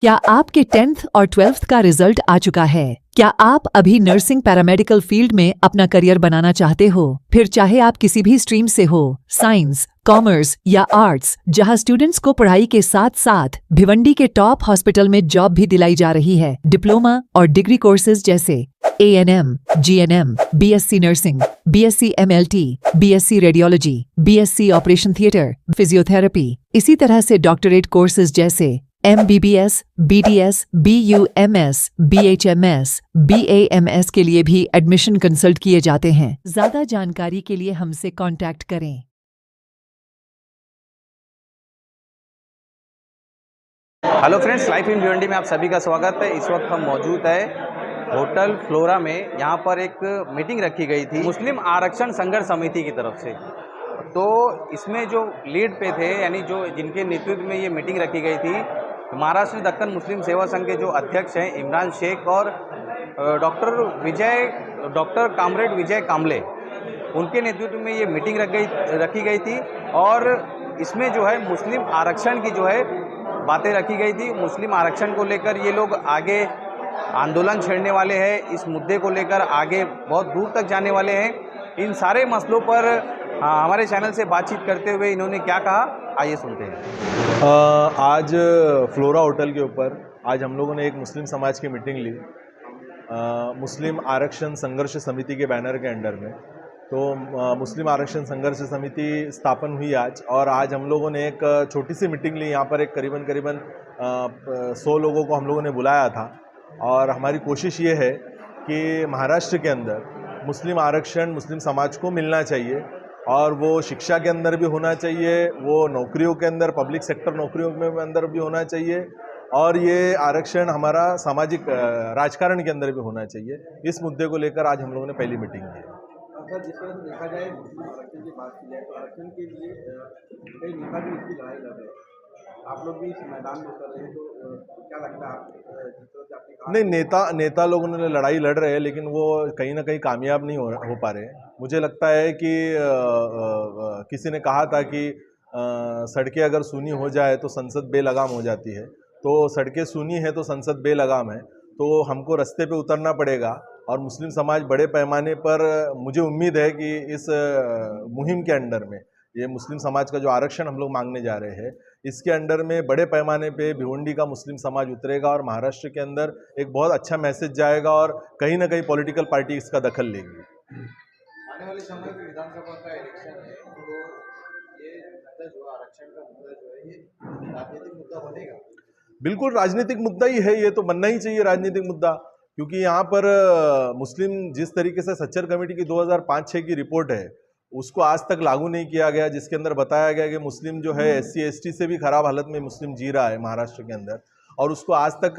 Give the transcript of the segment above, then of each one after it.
क्या आपके 10th और 12th का रिजल्ट आ चुका है? क्या आप अभी नर्सिंग पैरामेडिकल फील्ड में अपना करियर बनाना चाहते हो? फिर चाहे आप किसी भी स्ट्रीम से हो, साइंस, कॉमर्स या आर्ट्स, जहां स्टूडेंट्स को पढ़ाई के साथ साथ भिवंडी के टॉप हॉस्पिटल में जॉब भी दिलाई जा रही है। डिप्लोमा और डिग्री कोर्सेज जैसे ANM, GNM, BSc nursing, BSc MLT, BSc radiology, BSc operation theatre, physiotherapy, इसी तरह से डॉक्टरेट कोर्सेज जैसे MBBS, BDS, BUMS, BHMS, BAMS के लिए भी एडमिशन कंसल्ट किए जाते हैं। ज्यादा जानकारी के लिए हमसे कांटेक्ट करें। Hello friends, life in Bhiwandi में आप सभी का स्वागत है। इस वक्त हम मौजूद है होटल फ्लोरा में। यहाँ पर एक मीटिंग रखी गई थी मुस्लिम आरक्षण संघर्ष समिति की तरफ से। तो इसमें जो लीड पे थे, यानी जो जिनके नेतृत्व में ये मीटिंग रखी गई थी, महाराष्ट्र दक्कन मुस्लिम सेवा संघ के जो अध्यक्ष हैं इमरान शेख और डॉक्टर कामरेड विजय कामले, उनके नेतृत्व में ये मीटिंग रखी गई थी। और इसमें जो है मुस्लिम आरक्षण की जो है बातें रखी गई थी। मुस्लिम आरक्षण को लेकर ये लोग आगे आंदोलन छेड़ने वाले हैं, इस मुद्दे को लेकर आगे बहुत दूर तक जाने वाले हैं। इन सारे मसलों पर हमारे चैनल से बातचीत करते हुए इन्होंने क्या कहा, आइए सुनते हैं। आज फ्लोरा होटल के ऊपर आज हम लोगों ने एक मुस्लिम समाज की मीटिंग ली, मुस्लिम आरक्षण संघर्ष समिति के बैनर के अंडर में। तो मुस्लिम आरक्षण संघर्ष समिति स्थापन हुई आज, और आज हम लोगों ने एक छोटी सी मीटिंग ली। यहाँ पर एक करीबन 100 लोगों को हम लोगों ने बुलाया था। और हमारी कोशिश ये है कि महाराष्ट्र के अंदर मुस्लिम आरक्षण मुस्लिम समाज को मिलना चाहिए, और वो शिक्षा के अंदर भी होना चाहिए, वो नौकरियों के अंदर, पब्लिक सेक्टर नौकरियों के अंदर भी होना चाहिए, और ये आरक्षण हमारा सामाजिक राजकारण के अंदर भी होना चाहिए। इस मुद्दे को लेकर आज हम लोगों ने पहली मीटिंग की है। अगर जिस तरह से देखा जाए मुस्लिम आरक्षण की बात की जाए तो आरक्षण के लिए कई नेता भी इसकी लड़ाई लड़ रहे हैं। आप लोग भी इस मैदान में उतर रहे हैं, तो क्या लगता है आप जिस तरह से आपने कहा? नहीं, नेता लोगों ने लड़ाई लड़ रहे हैं, लेकिन वो कहीं ना कहीं कामयाब नहीं हो पा रहे। मुझे लगता है कि किसी ने कहा था कि सड़कें अगर सूनी हो जाए तो संसद बेलगाम हो जाती है। तो सड़कें सूनी है तो संसद बेलगाम है, तो हमको रास्ते पे उतरना पड़ेगा। और मुस्लिम समाज बड़े पैमाने पर, मुझे उम्मीद है कि इस मुहिम के अंडर में, ये मुस्लिम समाज का जो आरक्षण हम लोग मांगने जा रहे हैं, इसके अंडर में बड़े पैमाने पे भिवंडी का मुस्लिम समाज उतरेगा, और महाराष्ट्र के अंदर एक बहुत अच्छा मैसेज जाएगा, और कहीं ना कहीं पॉलिटिकल पार्टी इसका दखल लेगी। आने वाले समय में विधानसभा का इलेक्शन है, तो ये मुद्दा जो आरक्षण का मुद्दा जो है, ये राजनीतिक मुद्दा बनेगा? बिल्कुल राजनीतिक मुद्दा ही है, ये तो बनना ही चाहिए राजनीतिक मुद्दा। क्योंकि यहाँ पर मुस्लिम, जिस तरीके से सच्चर कमेटी की 2005-6 की रिपोर्ट है, उसको आज तक लागू नहीं किया गया, जिसके अंदर बताया गया कि मुस्लिम जो है SC ST से भी खराब हालत में मुस्लिम जी रहा है महाराष्ट्र के अंदर, और उसको आज तक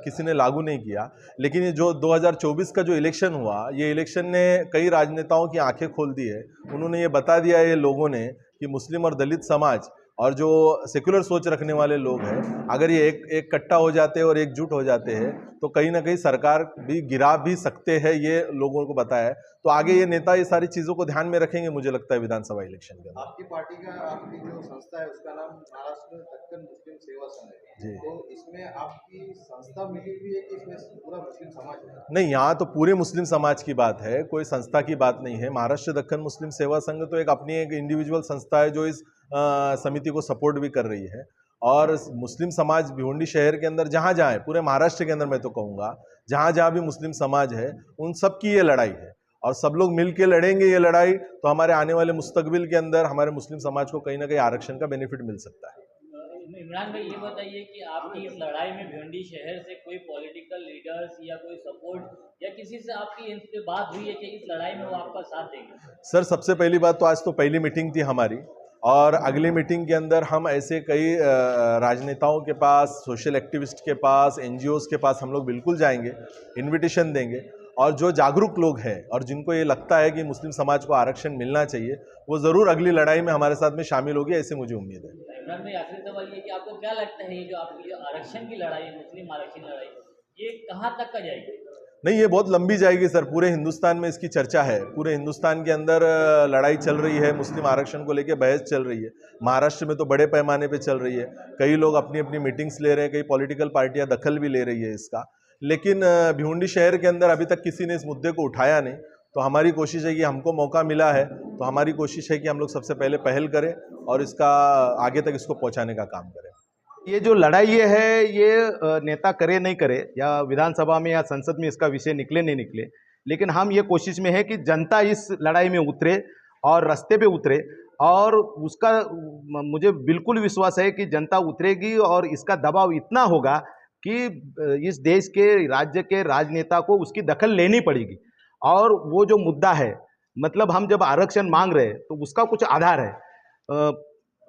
किसी ने लागू नहीं किया। लेकिन ये जो 2024 का जो इलेक्शन हुआ, ये इलेक्शन ने कई राजनेताओं की आंखें खोल दी है। उन्होंने ये बता दिया है ये लोगों ने कि मुस्लिम और दलित समाज और जो सेक्युलर सोच रखने वाले लोग हैं, अगर ये एक कट्टा हो जाते हैं और एकजुट हो जाते हैं, तो कहीं ना कहीं सरकार भी गिरा भी सकते हैं, ये लोगों को बताया है। तो आगे ये नेता ये सारी चीज़ों को ध्यान में रखेंगे, मुझे लगता है विधानसभा इलेक्शन के अंदर। आपकी पार्टी का, आपकी जो संस्था है उसका नाम महाराष्ट्र दक्कन मुस्लिम सेवा संघ है जी। तो इसमें आपकी संस्था मिली हुई है कि इसमें पूरा मुस्लिम समाज है? नहीं, यहाँ तो पूरे मुस्लिम समाज की बात है, कोई संस्था की बात नहीं है। महाराष्ट्र दक्कन मुस्लिम सेवा संघ तो एक अपनी एक इंडिविजुअल संस्था है जो इस समिति को सपोर्ट भी कर रही है। और मुस्लिम समाज भिवंडी शहर के अंदर जहाँ जहाँ है, पूरे महाराष्ट्र के अंदर मैं तो कहूँगा, जहाँ जहाँ भी मुस्लिम समाज है, उन सब की ये लड़ाई है, और सब लोग मिल के लड़ेंगे ये लड़ाई, तो हमारे आने वाले मुस्तकबिल के अंदर हमारे मुस्लिम समाज को कहीं ना कहीं आरक्षण का बेनिफिट मिल सकता है। इमरान भाई, ये बताइए कि आपकी इस लड़ाई में भिवंडी शहर से कोई पॉलिटिकल लीडर्स या कोई सपोर्ट या किसी से आपकी इन पे बात हुई है कि इस लड़ाई में वो आपका साथ देंगे? सर, सबसे पहली बात तो आज तो पहली मीटिंग थी हमारी, और अगली मीटिंग के अंदर हम ऐसे कई राजनेताओं के पास, सोशल एक्टिविस्ट के पास, NGOs के पास हम लोग बिल्कुल जाएंगे, इनविटेशन देंगे, और जो जागरूक लोग हैं और जिनको ये लगता है कि मुस्लिम समाज को आरक्षण मिलना चाहिए, वो ज़रूर अगली लड़ाई में हमारे साथ में शामिल होगी, ऐसे मुझे उम्मीद है। इमरान भाई, आखिरी सवाल ये कि आपको क्या लगता है, ये जो आपकी जो आरक्षण की लड़ाई है, मुस्लिम आरक्षण लड़ाई, ये कहाँ तक का जाएगी? नहीं, ये बहुत लंबी जाएगी सर। पूरे हिंदुस्तान में इसकी चर्चा है। पूरे हिंदुस्तान के अंदर लड़ाई चल रही है, मुस्लिम आरक्षण को लेकर बहस चल रही है। महाराष्ट्र में तो बड़े पैमाने पे चल रही है। कई लोग अपनी अपनी मीटिंग्स ले रहे हैं, कई पॉलिटिकल पार्टियां दखल भी ले रही है इसका। लेकिन भिवंडी शहर के अंदर अभी तक किसी ने इस मुद्दे को उठाया नहीं। तो हमारी कोशिश है कि हमको मौका मिला है, तो हमारी कोशिश है कि हम लोग सबसे पहले पहल करें और इसका आगे तक इसको पहुँचाने का काम करें। ये जो लड़ाई ये है, ये नेता करे नहीं करे या विधानसभा में या संसद में इसका विषय निकले नहीं निकले, लेकिन हम ये कोशिश में है कि जनता इस लड़ाई में उतरे और रास्ते पे उतरे, और उसका मुझे बिल्कुल विश्वास है कि जनता उतरेगी और इसका दबाव इतना होगा कि इस देश के राज्य के राजनेता को उसकी दखल लेनी पड़ेगी। और वो जो मुद्दा है, मतलब हम जब आरक्षण मांग रहे हैं तो उसका कुछ आधार है।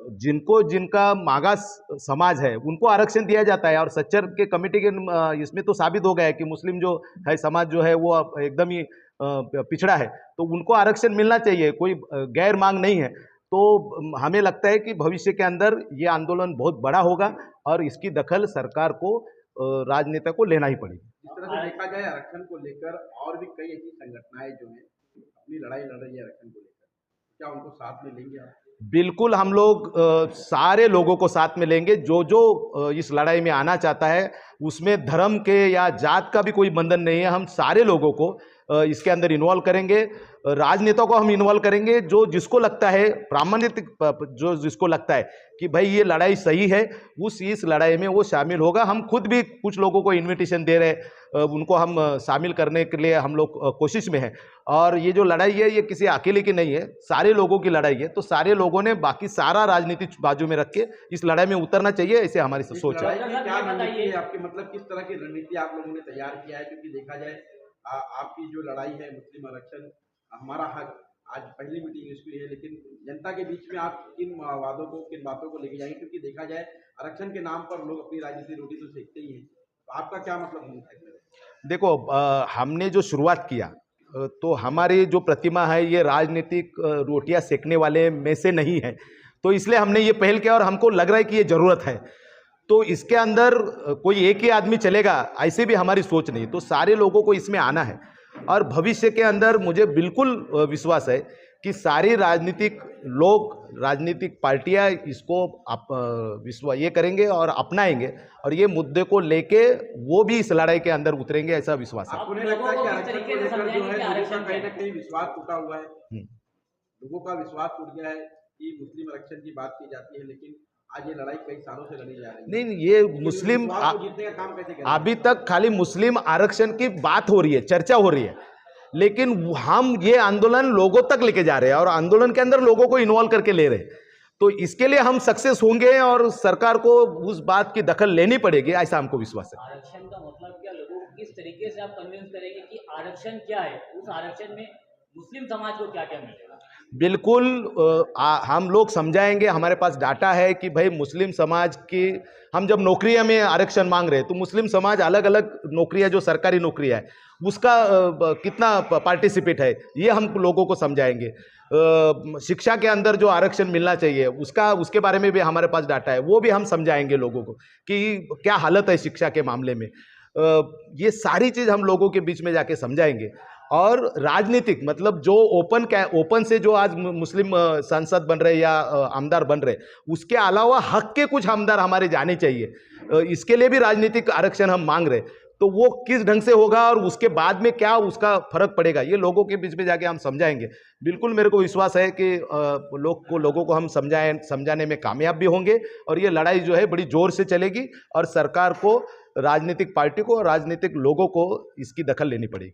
जिनका मागास समाज है उनको आरक्षण दिया जाता है, और सच्चर के कमेटी के इसमें तो साबित हो गया है कि मुस्लिम जो है समाज जो है वो एकदम ही पिछड़ा है, तो उनको आरक्षण मिलना चाहिए, कोई गैर मांग नहीं है। तो हमें लगता है कि भविष्य के अंदर ये आंदोलन बहुत बड़ा होगा और इसकी दखल सरकार को, राजनेता को लेना ही पड़ेगी। जिस तरह से देखा जाए आरक्षण को लेकर और भी कई ऐसी संगठनाएं जो हैं अपनी लड़ाई लड़ रही है आरक्षण को लेकर, क्या उनको साथ में लेंगे आप? बिल्कुल, हम लोग सारे लोगों को साथ में लेंगे। जो इस लड़ाई में आना चाहता है, उसमें धर्म के या जात का भी कोई बंधन नहीं है। हम सारे लोगों को इसके अंदर इन्वॉल्व करेंगे, राजनेताओं को हम इन्वॉल्व करेंगे। जो जिसको लगता है प्रामाणिक, जो जिसको लगता है कि भाई ये लड़ाई सही है, इस लड़ाई में वो शामिल होगा। हम खुद भी कुछ लोगों को इन्विटेशन दे रहे हैं, उनको हम शामिल करने के लिए हम लोग कोशिश में हैं। और ये जो लड़ाई है, ये किसी अकेले की नहीं है, सारे लोगों की लड़ाई है। तो सारे लोगों ने बाकी सारा राजनीति बाजू में रख के इस लड़ाई में उतरना चाहिए, ऐसे हमारी सोच है। क्या रणनीति है आपकी, मतलब किस तरह की रणनीति आप लोगों ने तैयार किया है? क्योंकि देखा जाए आपकी जो लड़ाई है मुस्लिम आरक्षण हमारा हक, आज पहली मीटिंग इसकी है, लेकिन जनता के बीच में आप किन वादों को, किन बातों को लेके जाएंगे? क्योंकि देखा जाए आरक्षण के नाम पर लोग अपनी राजनीति रोटी तो सेकते ही हैं, तो आपका क्या मतलब है? देखो, हमने जो शुरुआत किया, तो हमारी जो प्रतिमा है ये राजनीतिक रोटियां सेकने वाले में से नहीं है, तो इसलिए हमने ये पहल किया और हमको लग रहा है कि ये ज़रूरत है। तो इसके अंदर कोई एक ही आदमी चलेगा ऐसे भी हमारी सोच नहीं, तो सारे लोगों को इसमें आना है। और भविष्य के अंदर मुझे बिल्कुल विश्वास है कि सारी राजनीतिक लोग, राजनीतिक पार्टियां इसको ये करेंगे और अपनाएंगे, और ये मुद्दे को लेके वो भी इस लड़ाई के अंदर उतरेंगे, ऐसा विश्वास है। आपको नहीं लगता है कि आरक्षण को लेकर जो है लोगों का कहीं ना कहीं विश्वास टूटा हुआ है? लोगों का विश्वास टूट गया है कि मुस्लिम आरक्षण की बात की जाती है, लेकिन आज ये लड़ाई कई सालों से लड़ी जा रही है। नहीं, ये मुस्लिम जीतने का काम कैसे करें? अभी तक खाली मुस्लिम आरक्षण की बात हो रही है, चर्चा हो रही है, लेकिन हम ये आंदोलन लोगों तक लेके जा रहे हैं और आंदोलन के अंदर लोगों को इन्वॉल्व करके ले रहे हैं। तो इसके लिए हम सक्सेस होंगे और सरकार को उस बात की दखल लेनी पड़ेगी, ऐसा हमको विश्वास है। आरक्षण का मतलब क्या, लोगों को किस तरीके से आप कन्विंस करेंगे कि आरक्षण क्या है, उस आरक्षण में मुस्लिम समाज को क्या क्या मिलेगा? बिल्कुल, हम लोग समझाएंगे। हमारे पास डाटा है कि भाई मुस्लिम समाज की, हम जब नौकरियां में आरक्षण मांग रहे हैं तो मुस्लिम समाज अलग अलग नौकरियां, जो सरकारी नौकरियां है उसका कितना पार्टिसिपेट है, ये हम लोगों को समझाएंगे। शिक्षा के अंदर जो आरक्षण मिलना चाहिए उसके बारे में भी हमारे पास डाटा है, वो भी हम समझाएंगे लोगों को कि क्या हालत है शिक्षा के मामले में। ये सारी चीज़ हम लोगों के बीच में जाके समझाएंगे। और राजनीतिक, मतलब जो ओपन से जो आज मुस्लिम सांसद बन रहे या आमदार बन रहे, उसके अलावा हक के कुछ आमदार हमारे जाने चाहिए। इसके लिए भी राजनीतिक आरक्षण हम मांग रहे, तो वो किस ढंग से होगा और उसके बाद में क्या उसका फर्क पड़ेगा, ये लोगों के बीच में जाके हम समझाएंगे। बिल्कुल मेरे को विश्वास है कि लोगों को हम समझाने में कामयाब भी होंगे, और ये लड़ाई जो है बड़ी जोर से चलेगी और सरकार को, राजनीतिक पार्टी को और राजनीतिक लोगों को इसकी दखल लेनी पड़ेगी।